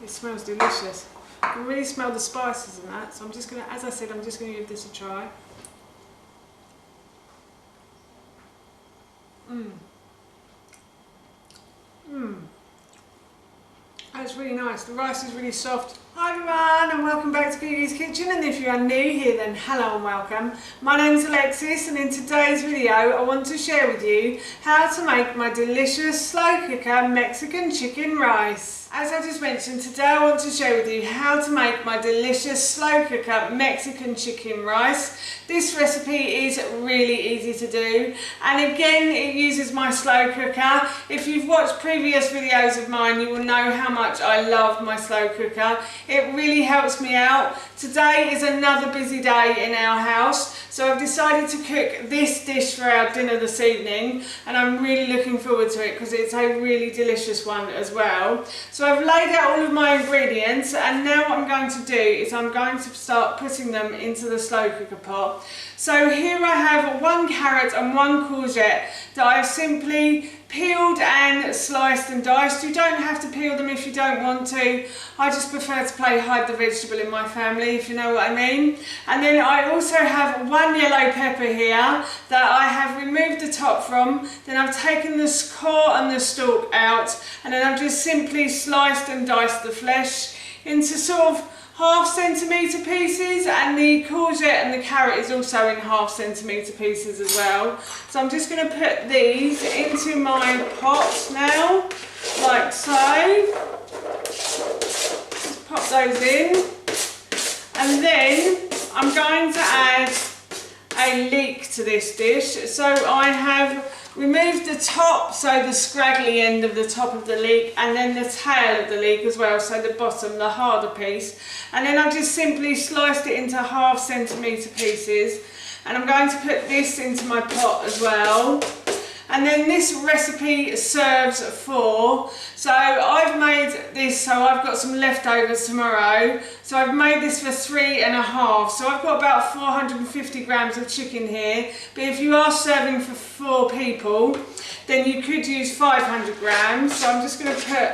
It smells delicious. I can really smell the spices and that, so I'm just going to, as I said, I'm just going to give this a try. That's really nice. The rice is really soft. Hi everyone and welcome back to Gugu's Kitchen, and if you are new here then hello and welcome. My name is Alexis, and in today's video I want to share with you how to make my delicious slow cooker Mexican chicken rice. As I just mentioned, today I want to share with you how to make my delicious slow cooker Mexican chicken rice. This recipe is really easy to do, and again it uses my slow cooker. If you've watched previous videos of mine you will know how much I love my slow cooker. It really helps me out. Today is another busy day in our house, so I've decided to cook this dish for our dinner this evening, and I'm really looking forward to it because it's a really delicious one as well. So I've laid out all of my ingredients, and now what I'm going to do is I'm going to start putting them into the slow cooker pot. So here I have 1 carrot and 1 courgette that I've simply peeled and sliced and diced. You don't have to peel them if you don't want to. I just prefer to play hide the vegetable in my family, if you know what I mean. And then I also have 1 yellow pepper here that I have removed the top from. Then I've taken the core and the stalk out, and then I've just simply sliced and diced the flesh into sort of 1/2 centimetre pieces, and the courgette and the carrot is also in 1/2 centimetre pieces as well. So I'm just going to put these into my pot now, like so. Just pop those in, and then I'm going to add a leek to this dish. So I have removed the top, so the scraggly end of the top of the leek, and then the tail of the leek as well, so the bottom, the harder piece. And then I've just simply sliced it into 1/2 centimetre pieces, and I'm going to put this into my pot as well. And then this recipe serves 4. So I've made this, so I've got some leftovers tomorrow. So I've made this for 3½. So I've got about 450 grams of chicken here. But if you are serving for 4 people, then you could use 500 grams. So I'm just going to put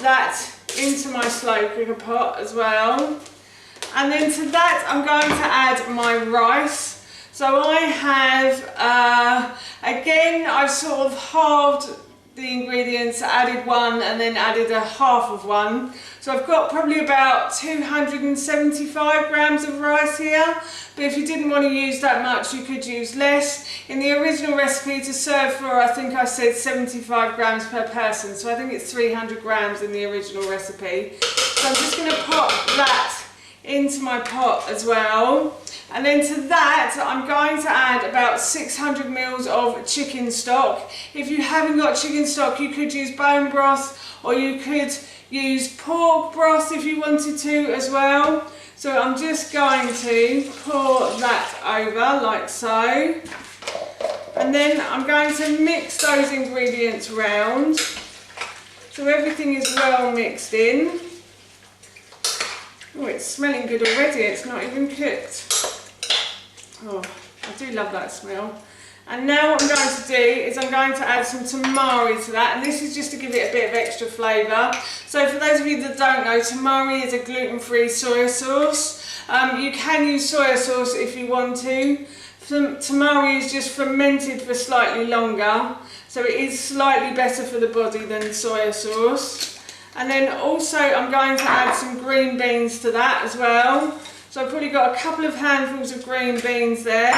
that into my slow cooker pot as well. And then to that I'm going to add my rice. So I have, again, I've sort of halved the ingredients, added 1 and then added a 1/2 of 1. So I've got probably about 275 grams of rice here, but if you didn't want to use that much you could use less. In the original recipe to serve for, I think I said 75 grams per person, so I think it's 300 grams in the original recipe. So I'm just going to pop that into my pot as well. And then to that I'm going to add about 600 ml of chicken stock. If you haven't got chicken stock you could use bone broth, or you could use pork broth if you wanted to as well. So I'm just going to pour that over like so. And then I'm going to mix those ingredients round so everything is well mixed in. Oh, it's smelling good already, it's not even cooked. Oh, I do love that smell. And now what I'm going to do is I'm going to add some tamari to that, and this is just to give it a bit of extra flavour. So for those of you that don't know, tamari is a gluten-free soy sauce. You can use soy sauce if you want to. Tamari is just fermented for slightly longer, so it is slightly better for the body than soy sauce. And then also I'm going to add some green beans to that as well. So I've probably got a couple of handfuls of green beans there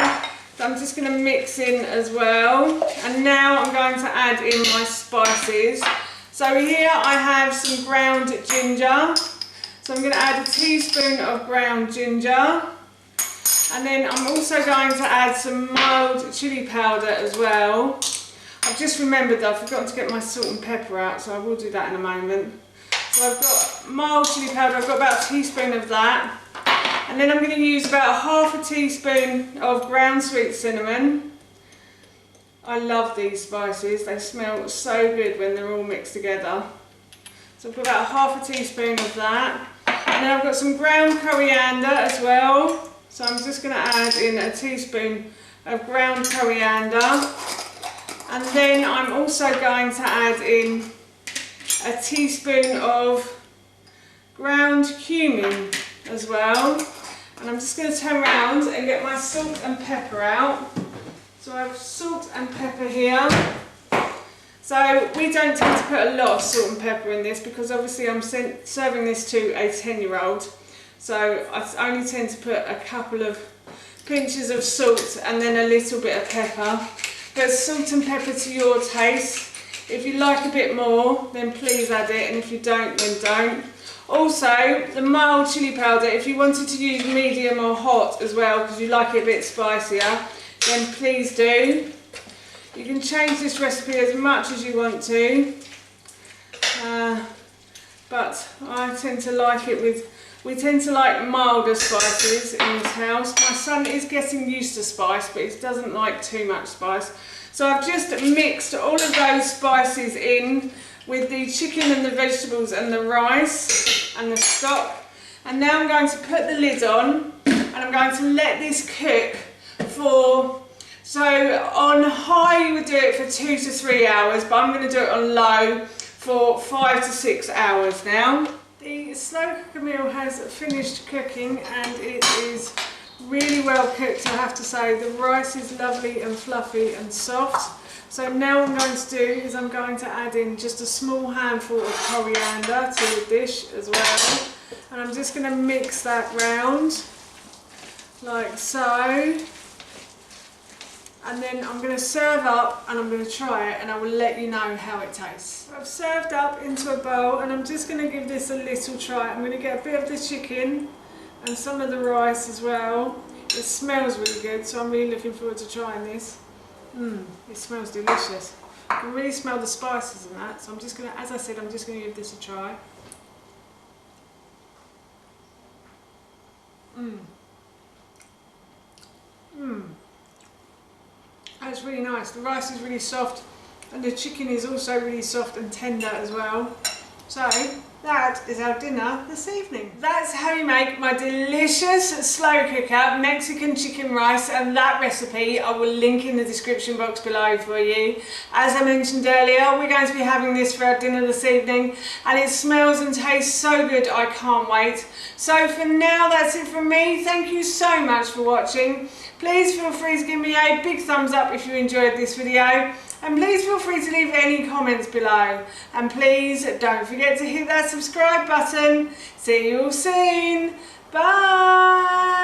that I'm just going to mix in as well. And now I'm going to add in my spices. So here I have some ground ginger. So I'm going to add a teaspoon of ground ginger. And then I'm also going to add some mild chili powder as well. I've just remembered that I've forgotten to get my salt and pepper out, so I will do that in a moment. So I've got mild chili powder, I've got about a teaspoon of that. And then I'm going to use about 1/2 teaspoon of ground sweet cinnamon. I love these spices, they smell so good when they're all mixed together. So I've got about 1/2 teaspoon of that. And then I've got some ground coriander as well. So I'm just going to add in a teaspoon of ground coriander. And then I'm also going to add in a teaspoon of ground cumin as well. And I'm just going to turn around and get my salt and pepper out. So I have salt and pepper here. So we don't tend to put a lot of salt and pepper in this because obviously I'm serving this to a 10-year-old. So I only tend to put a couple of pinches of salt and then a little bit of pepper. But salt and pepper to your taste. If you like a bit more, then please add it, and if you don't, then don't. Also, the mild chilli powder, if you wanted to use medium or hot as well, because you like it a bit spicier, then please do. You can change this recipe as much as you want to, but I tend to like it with, we tend to like milder spices in this house. My son is getting used to spice, but he doesn't like too much spice. So I've just mixed all of those spices in with the chicken and the vegetables and the rice and the stock. And now I'm going to put the lid on and I'm going to let this cook for, so on high you would do it for 2 to 3 hours, but I'm going to do it on low for 5 to 6 hours now. The slow cooker meal has finished cooking and it is really well cooked, I have to say. The rice is lovely and fluffy and soft. So now what I'm going to do is I'm going to add in just a small handful of coriander to the dish as well. And I'm just going to mix that round like so. And then I'm going to serve up and I'm going to try it and I will let you know how it tastes. I've served up into a bowl and I'm just going to give this a little try. I'm going to get a bit of the chicken and some of the rice as well. It smells really good, so I'm really looking forward to trying this. It smells delicious. I can really smell the spices and that, so I'm just going to, as I said, I'm just going to give this a try. That's really nice. The rice is really soft and the chicken is also really soft and tender as well. So that is our dinner this evening. That's how you make my delicious slow cooker Mexican chicken rice, and that recipe I will link in the description box below for you. As I mentioned earlier, we're going to be having this for our dinner this evening and it smells and tastes so good, I can't wait. So for now, that's it from me. Thank you so much for watching. Please feel free to give me a big thumbs up if you enjoyed this video. And please feel free to leave any comments below. And please don't forget to hit that subscribe button. See you all soon. Bye.